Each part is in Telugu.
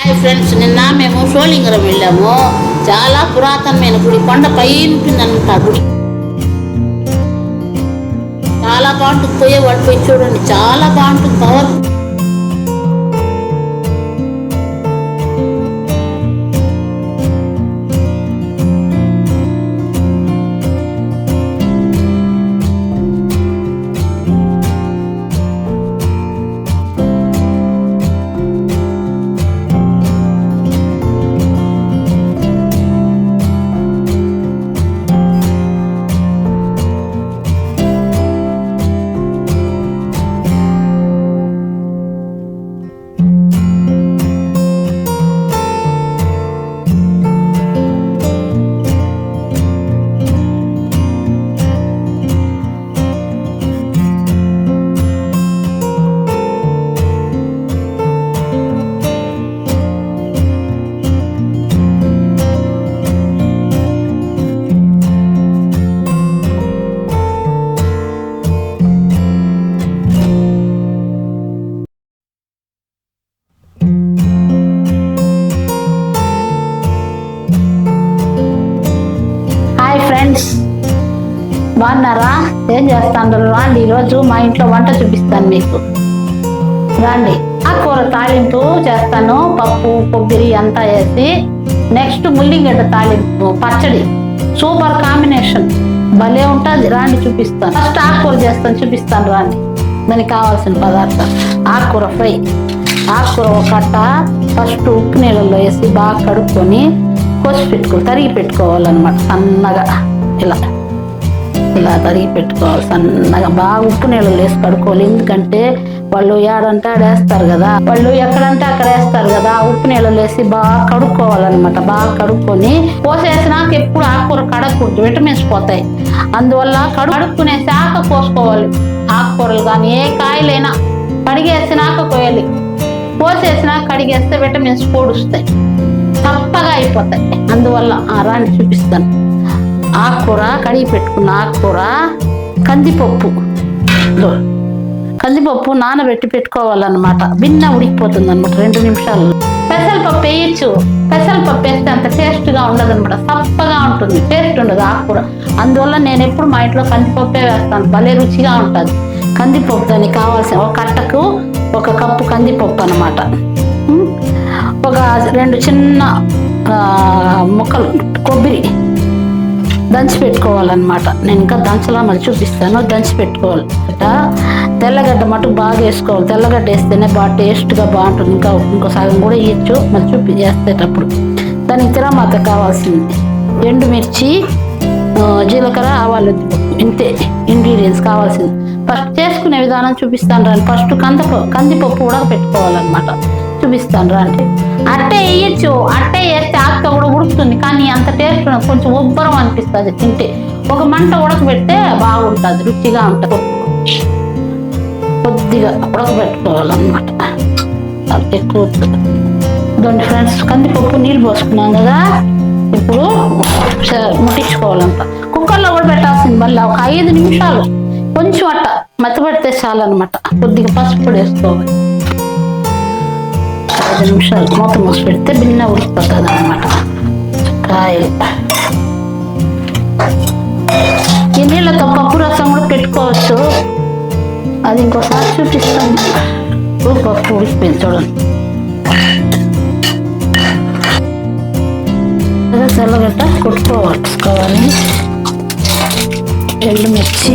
హాయ్ ఫ్రెండ్స్, నిన్న మేము షోలింగరం వెళ్ళాము. చాలా పురాతనమైన గుడి, కొండ పైన ఉంటుందన్నమాట గుడి. చాలా బాగుంటుంది, పోయేవాడు పోయి చూడండి, చాలా బాగుంటుంది. పవర్ బాగున్నారా? ఏం చేస్తాను రాండి, ఈరోజు మా ఇంట్లో వంట చూపిస్తాను మీకు. రండి. ఆకుకూర తాలింపు చేస్తాను, పప్పు కొబ్బరి అంతా వేసి. నెక్స్ట్ ముల్లిగడ్డ తాలింపు పచ్చడి, సూపర్ కాంబినేషన్, భలే ఉంటుంది. రాండి చూపిస్తాను. ఫస్ట్ ఆకుకూర చేస్తాను, చూపిస్తాను రండి. దానికి కావాల్సిన పదార్థాలు: ఆకుకూర ఫ్రై, ఆకుకూర ఒక కట్ట ఫస్ట్ ఉప్పు నీళ్ళల్లో వేసి బాగా కడుక్కొని కోసి పెట్టుకోవాలి, తరిగి పెట్టుకోవాలన్నమాట. సన్నగా ఇలా తరిగి పెట్టుకోవాలి సన్నగా. బాగా ఉప్పు నీళ్ళు వేసి కడుక్కోవాలి, ఎందుకంటే వాళ్ళు ఏడంటే ఆడేస్తారు కదా, వాళ్ళు ఎక్కడంటే అక్కడ వేస్తారు కదా. ఉప్పు నీళ్ళు వేసి బాగా కడుక్కోవాలన్నమాట. బాగా కడుక్కొని పోసేసినాక ఎప్పుడు ఆకుకూర కడగకూడదు, విటమిన్స్ పోతాయి. అందువల్ల కడుక్కునే శాఖ పోసుకోవాలి. ఆకుకూరలు కానీ ఏ కాయలైనా కడిగేసినాక కోయాలి. పోసేసినాక కడిగేస్తే విటమిన్స్ పొడుస్తాయి, తప్పగా అయిపోతాయి. అందువల్ల రాండి చూపిస్తాను. ఆకుకూర కడిగి పెట్టుకున్న ఆకుకూర, కందిపప్పు నానబెట్టి పెట్టుకోవాలన్నమాట. బిన్న ఉడికిపోతుంది అనమాట 2 నిమిషాలు. పెసరపప్పు వేయచ్చు, పెసరపప్పు వేస్తే అంత టేస్ట్గా ఉండదు అనమాట, సప్పగా ఉంటుంది, టేస్ట్ ఉండదు ఆకుకూర. అందువల్ల నేను ఎప్పుడు మా ఇంట్లో కందిపప్పే వేస్తాను, భలే రుచిగా ఉంటుంది. కందిపప్పు దానికి కావాల్సిన ఒక కట్టకు 1 కప్పు కందిపప్పు అనమాట. ఒక 2 చిన్న ముక్కలు కొబ్బరి దంచి పెట్టుకోవాలన్నమాట. నేను ఇంకా దంచలా మళ్ళీ చూపిస్తాను. దంచి పెట్టుకోవాలి. తెల్లగడ్డ మటుకు బాగా వేసుకోవాలి, తెల్లగడ్డ వేస్తేనే బాగా టేస్ట్గా బాగుంటుంది. ఇంకో సగం కూడా వేయచ్చు మళ్ళీ చేసేటప్పుడు. దానికి తిరమాత కావాల్సింది ఎండుమిర్చి, జీలకర్ర, ఆవాలు, ఇంతే ఇంగ్రీడియంట్స్ కావాల్సింది. ఫస్ట్ చేసుకునే విధానం చూపిస్తాను రండి. ఫస్ట్ కందిపప్పు ఉడకపెట్టుకోవాలన్నమాట, చూపిస్తాను రండి. అట్టే వేయచ్చు, అట్టే వేస్తే ఆకుతో కూడా ఉడుకుతుంది, కానీ అంత టేస్ట్ కొంచెం ఉబ్బరం అనిపిస్తుంది తింటే. ఒక మంట ఉడకబెడితే బాగుంటుంది, రుచిగా ఉంటుంది. కొద్దిగా ఉడకబెట్టుకోవాలన్నమాట, ఎక్కువ దాని ఫ్రెండ్స్. కందిపప్పు నీళ్ళు పోసుకున్నాం కదా, ఇప్పుడు ముట్టించుకోవాలంట. కుక్కర్లో కూడా పెట్టాల్సింది మళ్ళీ ఒక 5 నిమిషాలు, కొంచెం అట్ట మెత్తబెడితే చాలన్నమాట. కొద్దిగా పసుపు పొడి వేసుకోవాలి. 5 నిమిషాలు మూత మూసి పెడితే బిన్న ఉడికిపోతుంది అనమాట. కాయలు ఈ నీళ్ళతో పప్పు రసం కూడా పెట్టుకోవచ్చు, అది ఇంకోసారి చూపిస్తాను. పప్పు ఉడికిపోయింది చూడండి. తెల్లగడ్డ కొట్టుకోవాలి, ఎండుమిర్చి,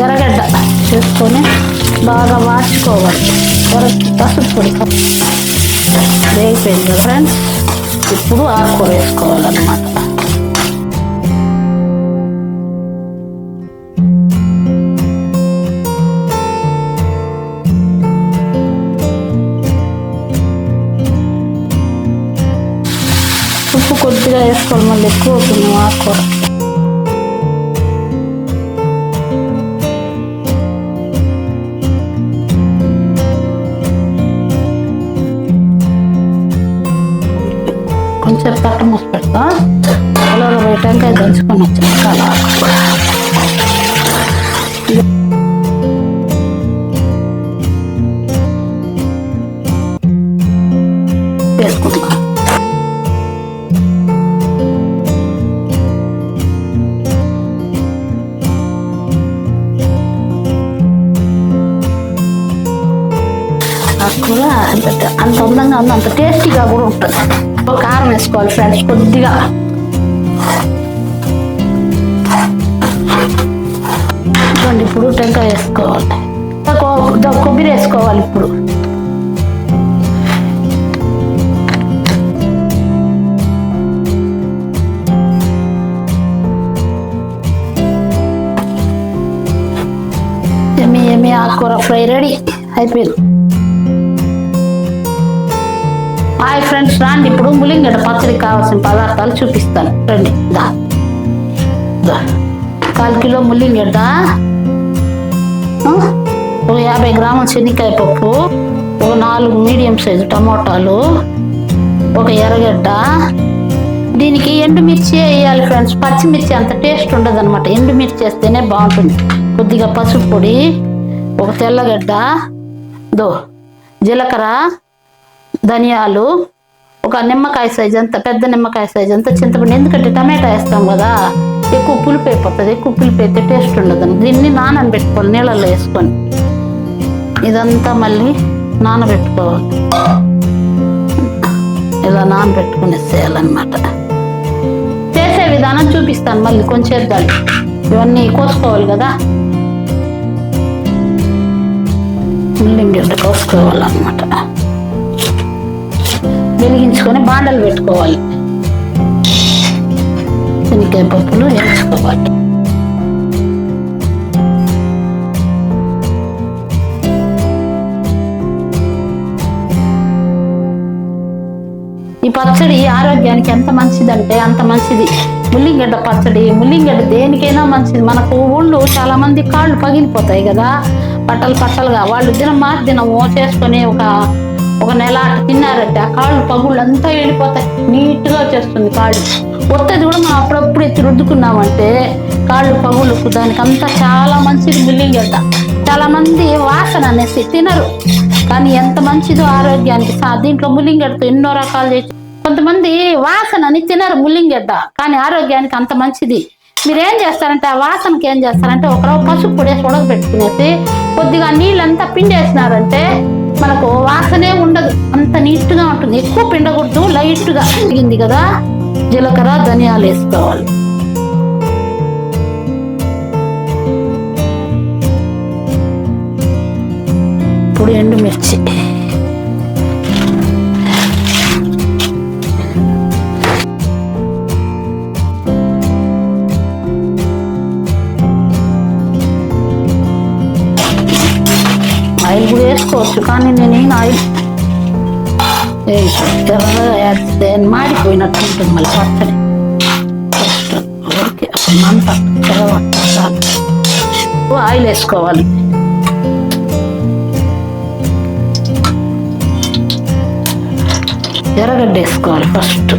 ఎర్రగడ్డ చేసుకొని బాగా వాచుకోవాలి. పసుపు పొడి వేగిపోయింది కదా ఫ్రెండ్స్. ఇప్పుడు ఆకుకూర వేసుకోవాలన్నమాట. ఉప్పు కొద్దిగా వేసుకోవాలి, మళ్ళీ ఎక్కువ అవుతుంది ఆకుకూర. కొంచెం పట్ట మూసి పెడతా. అలా టెంకాయ దంచుకొని వచ్చాను చాలా. వేసుకుంటాం. ఆ కూర అంత అందంగా ఉంది, అంత టేస్టీగా కూడా ఉంటుంది. కారం వేసుకోవాలి ఫ్రెండ్స్ కొద్దిగా. ఇప్పుడు టెంకాయ వేసుకోవాలి, కొబ్బరి వేసుకోవాలి. ఇప్పుడు ఏమి ఆకుకూర ఫ్రై రెడీ అయిపోయింది. హాయ్ ఫ్రెండ్స్, రాండి ఇప్పుడు ముల్లింగడ్డ పచ్చడికి కావాల్సిన పదార్థాలు చూపిస్తాను. రండి. 1 కిలో ముల్లింగడ్డ, ఒక 50 గ్రాముల శనక్కాయ పప్పు, ఒక 4 మీడియం సైజు టమోటాలు, ఒక ఎర్రగడ్డ. దీనికి ఎండుమిర్చి వేయాలి ఫ్రెండ్స్, పచ్చిమిర్చి అంత టేస్ట్ ఉండదు అనమాట. ఎండుమిర్చి వేస్తేనే బాగుంటుంది. కొద్దిగా పసుపు పొడి, ఒక తెల్లగడ్డ, జీలకర్ర, ధనియాలు, ఒక నిమ్మకాయ సైజ్ అంత, పెద్ద నిమ్మకాయ సైజ్ అంత చింతపండు. ఎందుకంటే టమాటా వేస్తాం కదా, ఎక్కువ పులుపు అయిపోతుంది. ఎక్కువ పులుపు అయితే టేస్ట్ ఉండదు. దీన్ని నానబెట్టుకోవాలి నీళ్ళల్లో వేసుకొని. ఇదంతా మళ్ళీ నానబెట్టుకోవాలి. ఇలా నానబెట్టుకుని వేసేయాలన్నమాట. చేసే విధానం చూపిస్తాను మళ్ళీ కొంచెం చేద్దాం. ఇవన్నీ కోసుకోవాలి కదా, ముల్లింగడ్డ కోసుకోవాలన్నమాట. వెలిగించుకొని బాండలు పెట్టుకోవాలి. శనక్కాయ పప్పులు వేసుకోవాలి. ఈ పచ్చడి ఆరోగ్యానికి ఎంత మంచిదంటే అంత మంచిది. ముల్లింగడ్డ పచ్చడి, ముల్లింగడ్డ దేనికైనా మంచిది. మనకు ఊళ్ళు చాలా మంది కాళ్ళు పగిలిపోతాయి కదా, పట్టలుగా. వాళ్ళు దినము చేసుకొని ఒక నెల తిన్నారంటే ఆ కాళ్ళు పగుళ్ళు అంతా వెళ్ళిపోతాయి. నీట్గా వచ్చేస్తుంది కాళ్ళు. కొత్తది కూడా మనం అప్పుడప్పుడు ఎత్తి రుద్దుకున్నామంటే కాళ్ళు పగుళ్ళకు దానికి అంతా చాలా మంచిది ముల్లింగడ్డ. చాలా మంది వాసన అనేసి తినరు, కానీ ఎంత మంచిదో ఆరోగ్యానికి. దీంట్లో ముల్లింగడ్డతో ఎన్నో రకాలు చేసి, కొంతమంది వాసన అని తినరు ముల్లింగడ్డ, కానీ ఆరోగ్యానికి అంత మంచిది. మీరు ఏం చేస్తారంటే ఆ వాసనకి ఏం చేస్తారంటే ఒక పసుపు పొడి ఉడకబెట్టుకునేసి కొద్దిగా నీళ్ళంతా పిండేసినారంటే మనకు వాసనే ఉండదు, అంత నీట్గా ఉంటుంది. ఎక్కువ పిండకూడదు, లైట్గా పిండింది కదా. జీలకర్ర, ధనియాలు వేసుకోవాలి. ఇప్పుడు ఎండుమిర్చి, ఆయిల్ కూడా వేసుకోవచ్చు, కానీ నేను ఆయిల్ ఎర్రగా వేస్తే మాడిపోయినట్టు ఉంటుంది మళ్ళీ పచ్చడి. ఫస్ట్ ఊరికి మంట ఎర్రగొట్టాలి. ఆయిల్ వేసుకోవాలి. ఎర్రగడ్డ వేసుకోవాలి ఫస్ట్.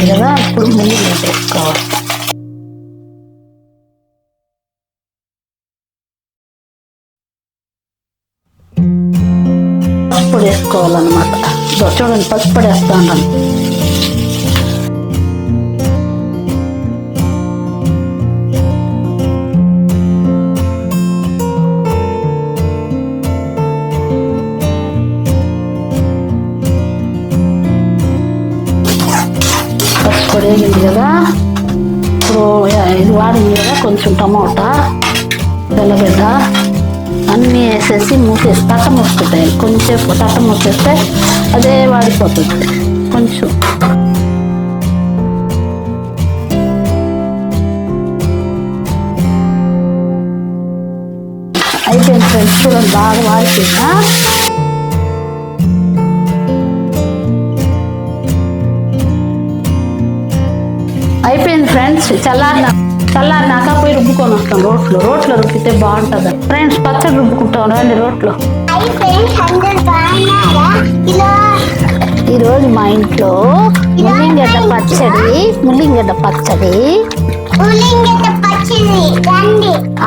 కదా ఇప్పుడు ముల్లిగడ్డ వేసుకోవాలి. పసుపు వేసుకోవాలన్నమాట. చూడండి పసుపు వేస్తాను. వేగింది కదా, ఇప్పుడు ఇది వాడింది కదా, కొంచెం టమోటా, తెల్లగడ్డ అన్నీ వేసేసి మూసేసి తట్ట మూసుకుంటాయి. కొంచెం తట్ట మూసేస్తే అదే వాడిపోతుంది. కొంచెం అయిపోయింది ఫ్రెండ్స్. చూడండి బాగా వాడిపోయిందా. అయిపోయింది ఫ్రెండ్స్. చల్లారినాక పోయి రుబ్బుకొని వస్తాం. రోట్లో రుబ్బితే బాగుంటుంది ఫ్రెండ్స్. పచ్చడి రుబ్బుకుంటాం రండి రోట్లో. ఈ ఈరోజు మా ఇంట్లో ముల్లింగడ్డ పచ్చడి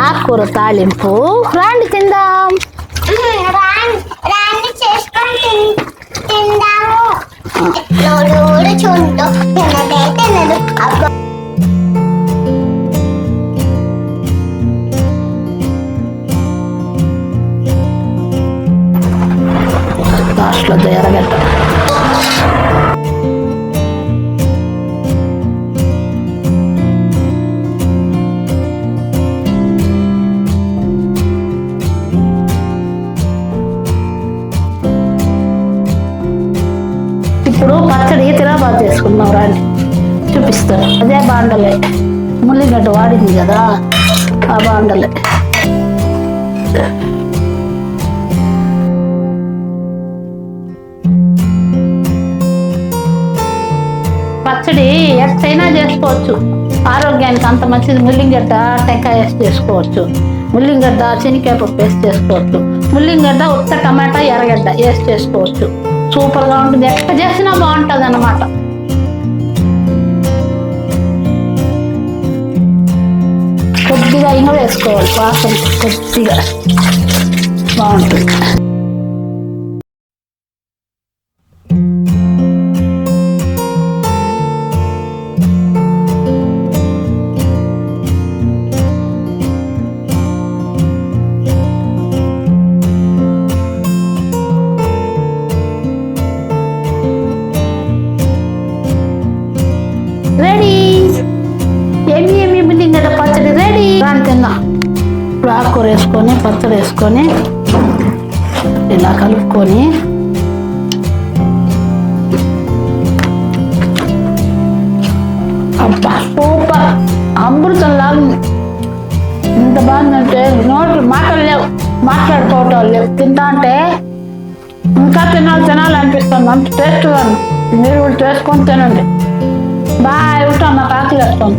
ఆకుకూర తాలింపు. రాండి తిందాం. లాస్ట్లో ఎర్రగడ్డ. ఇప్పుడు పచ్చడి తిరాబాద్ చేసుకుందాం రాండి, చూపిస్తాను. అదే బాండలే, ముల్లిగడ్డ వాడింది కదా ఆ బాండలే. పచ్చడి ఎట్టయినా చేసుకోవచ్చు, ఆరోగ్యానికి అంత మంచిది. ముల్లిగడ్డ టెంకాయ వేసి చేసుకోవచ్చు, ముల్లిగడ్డ శనగకాయ పప్పు వేసి చేసుకోవచ్చు, ముల్లిగడ్డ ఉత్త టమాటా ఎర్రగడ్డ వేసి చేసుకోవచ్చు. సూపర్గా ఉంటుంది, ఎట్లా చేసినా బాగుంటుంది అన్నమాట. కొద్దిగా ఇంగ వేసుకోవాలి, వాసన కొద్దిగా బాగుంటుంది. రెడీ, ఏమి ముల్లిగడ్డ పచ్చడి రెడీ. రాని తిందాం. ఇప్పుడు ఆకుకూర వేసుకొని పచ్చడి వేసుకొని ఇలా కలుపుకొని అబ్బా సూపర్, అమృతం లాగా ఇంత బాగుందంటే నోట్లు మాటలు లేవు, మాట్లాడుకోవటం లేవు. తింటా అంటే ఇంకా తినాలనిపిస్తుంది, అంత టేస్ట్గా. మీరు కూడా చేసుకొని తినండి. బాయ్, ఉంటాను, నాకు ఆకలి వేస్తాను.